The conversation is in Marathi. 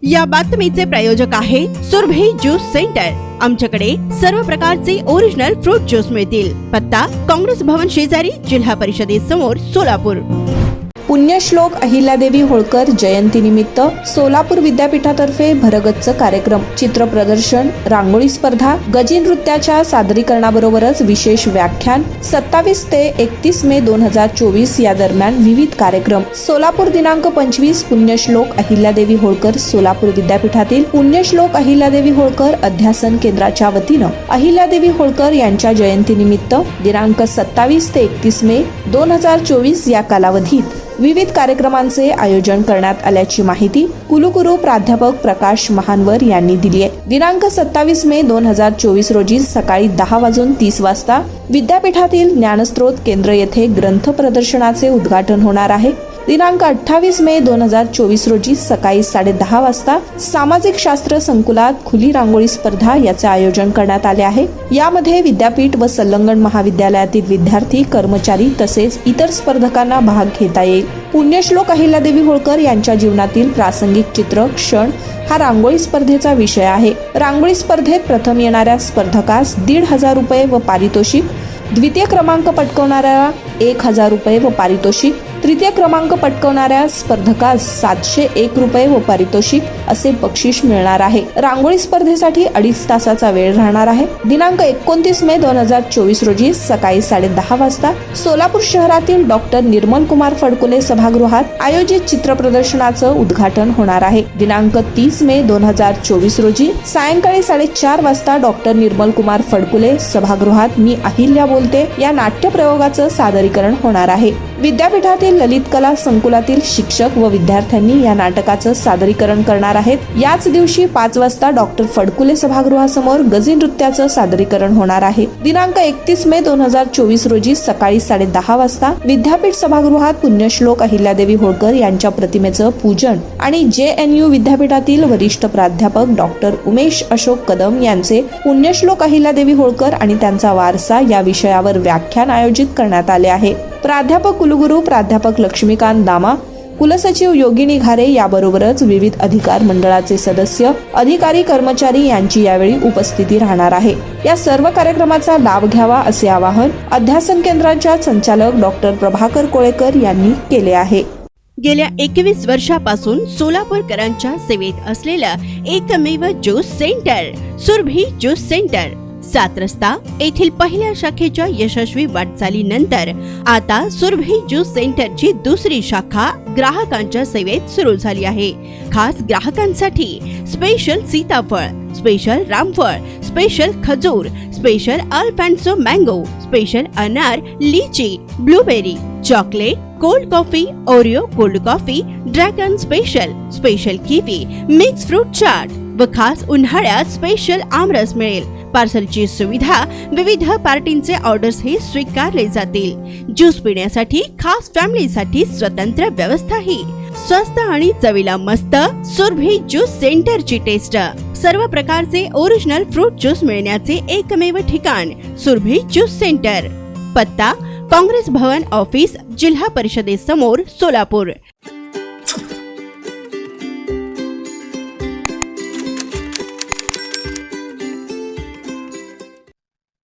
या बातमीचे प्रायोजक आहे सुरभी ज्यूस सेंटर। आमच्याकडे सर्व प्रकारचे ओरिजिनल फ्रूट ज्यूस मिळतील। पत्ता काँग्रेस भवन शेजारी, जिल्हा परिषदेसमोर, सोलापूर। पुण्यश्लोक अहिल्यादेवी होळकर जयंती निमित्त सोलापूर विद्यापीठातर्फे भरगच्च कार्यक्रम, चित्र प्रदर्शन, रांगोळी स्पर्धा, गजी नृत्याच्या सादरीकरणाबरोबरच विशेष व्याख्यान 27 ते 31 मे 2024 या दरम्यान विविध कार्यक्रम। सोलापूर दिनांक 25 पुण्यश्लोक अहिल्यादेवी होळकर सोलापूर विद्यापीठातील पुण्यश्लोक अहिल्यादेवी होळकर अध्यासन केंद्राच्या वतीनं अहिल्यादेवी होळकर यांच्या जयंतीनिमित्त दिनांक 27 ते 31 मे 2024 या कालावधीत विविध कार्यक्रमांचे आयोजन करण्यात आल्याची माहिती कुलगुरू प्राध्यापक प्रकाश महानवर यांनी दिली आहे। दिनांक 27 मे 2024 रोजी सकाळी 10:30 वाजता विद्यापीठातील ज्ञानस्रोत केंद्र येथे ग्रंथ प्रदर्शनाचे उद्घाटन होणार आहे। दिनांक 28 मे 2024 रोजी सकाळी 10:30 वाजता सामाजिक शास्त्र संकुलात खुली रांगोळी स्पर्धा याचे आयोजन करण्यात आले आहे। यामध्ये विद्यापीठ व संलग्न महाविद्यालयातील विद्यार्थी, कर्मचारी तसेच इतर स्पर्धकांना भाग घेता येईल। पुण्यश्लोक अहिल्यादेवी होळकर यांच्या जीवनातील प्रासंगिक चित्र क्षण हा रांगोळी स्पर्धेचा विषय आहे। रांगोळी स्पर्धेत प्रथम येणाऱ्या स्पर्धकास 1,500 रुपये व पारितोषिक, द्वितीय क्रमांक पटकावणाऱ्याला 1,000 रुपये व पारितोषिक, तृतीय क्रमांक पटकावणाऱ्या स्पर्धकास 701 रुपये व पारितोषिक असे बक्षीस मिळणार आहे। रांगोळी स्पर्धेसाठी 2.5 तासाचा वेळ राहणार आहे। दिनांक 29 मे 2024 रोजी सकाळी 10:30 वाजता सोलापूर शहरातील डॉक्टर निर्मल कुमार फडकुले सभागृहात आयोजित चित्र प्रदर्शनाचं उद्घाटन होणार आहे। दिनांक 30 मे 2024 रोजी सायंकाळी 4:30 वाजता डॉक्टर निर्मल कुमार फडकुले सभागृहात मी अहिल्या बोलते या नाट्य प्रयोगाचं सादरीकरण होणार आहे। विद्यापीठातील ललित कला संकुलातील शिक्षक व विद्यार्थ्यांनी या नाटकाचं सादरीकरण करणार आहेत। याच दिवशी 5 वाजता डॉक्टर फडकुले सभागृहासमोर गजी नृत्याचं सादरीकरण होणार आहे। दिनांक 31 मे 2024 रोजी सकाळी 10:30 वाजता विद्यापीठ सभागृहात पुण्यश्लोक अहिल्यादेवी होळकर यांच्या प्रतिमेचं पूजन आणि JNU विद्यापीठातील वरिष्ठ प्राध्यापक डॉक्टर उमेश अशोक कदम यांचे पुण्यश्लोक अहिल्यादेवी होळकर आणि त्यांचा वारसा या विषयावर व्याख्यान आयोजित करण्यात आले आहे। प्राध्यापक कुलगुरू प्राध्यापक लक्ष्मीकांत दामा, कुलसचिव योगिनी घारे याबरोबरच विविध अधिकार मंडळाचे सदस्य, अधिकारी, कर्मचारी यांची यावेळी उपस्थिती राहणार आहे। या सर्व कार्यक्रमाचा लाभ घ्यावा असे आवाहन अध्यासन केंद्राच्या संचालक डॉक्टर प्रभाकर कोळेकर यांनी केले आहे। गेल्या 21 वर्षापासून सोलापूरकरांच्या सेवेत असलेलं एकमेव juice centre Surabhi juice centre, 7 रस्ता येथील पहिल्या शाखेच्या यशस्वी वाटचालीनंतर आता सुरभी ज्यूस सेंटरची दुसरी शाखा ग्राहकांच्या सेवेत सुरू झाली आहे। खास ग्राहकांसाठी स्पेशल सीताफळ, स्पेशल रामफळ, स्पेशल खजूर, स्पेशल अल्फान्सो मँगो, स्पेशल अनार, लीची, blueberry, chocolate, cold coffee, Oreo cold coffee, dragon special, special kiwi, mix fruit chaat व खास उन्हाळ्यात स्पेशल आमरस मिळेल। पार्सलची सुविधा, विविध पार्टींचे ऑर्डर्स हे स्वीकारले जातील। ज्यूस पिण्यासाठी खास फॅमिलीसाठी स्वतंत्र व्यवस्थाही। स्वस्त आणि चवीला मस्त सुरभी ज्यूस सेंटरची टेस्ट। सर्व प्रकारचे ओरिजिनल फ्रूट ज्यूस मिळण्याचे एकमेव ठिकाण सुरभी ज्यूस सेंटर। पत्ता काँग्रेस भवन ऑफिस, जिल्हा परिषदेसमोर, सोलापूर।